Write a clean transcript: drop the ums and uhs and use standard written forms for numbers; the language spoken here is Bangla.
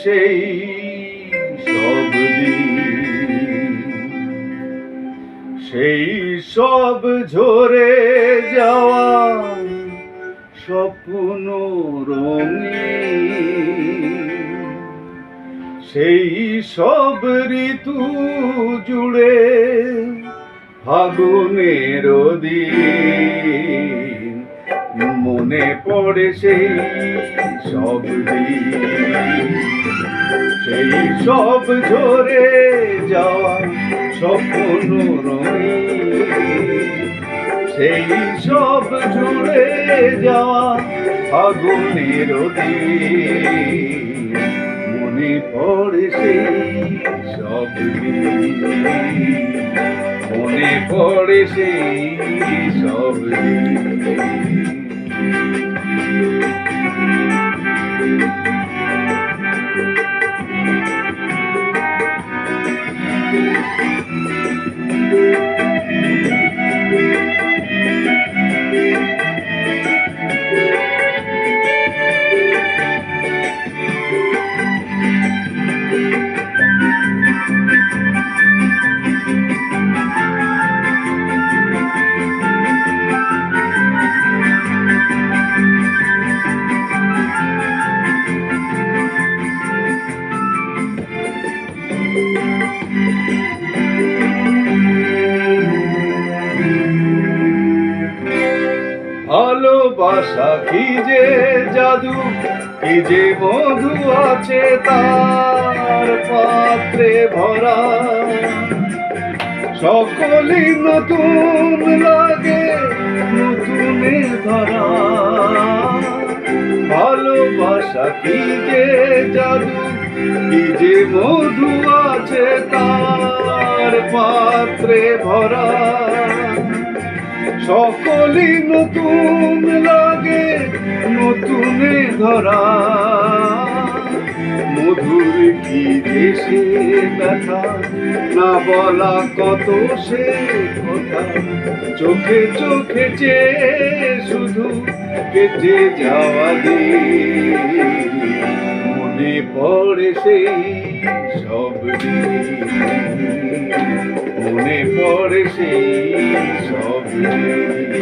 সেই সব দিন, সেই সব ঝরে যাওয়া স্বপ্ন রঙিন, সেই সব ঋতু জুড়ে ফাগুনের দিন, মনে পড়ে সেই সব দিন, সেই সব ঝরে যাওয়া স্বপ্ন রঙিন, সেই সব জুড়ে যাওয়া ফাগুনের দিন, মনে পড়ে সেই সব দিন, মনে পড়ে সেই সব দিন। ভালোবাসা কি যে জাদু, কি যে মধু আছে তার পাত্রে ভরা, সকলই নতুন লাগে নতুনে ধরা। ভালোবাসা কি যে জাদু, কি যে মধু আছে তার পাত্রে ভরা, সকলই নতুন লাগে নতুনে ধরা। মধুর কি দেশে ব্যথা, না বলা কত সে কথা, চোখে চোখে চেয়ে শুধু কেটে যাওয়া দিন, মনে পড়ে সেই সব দিন, মনে পড়ে সেই সব দিন।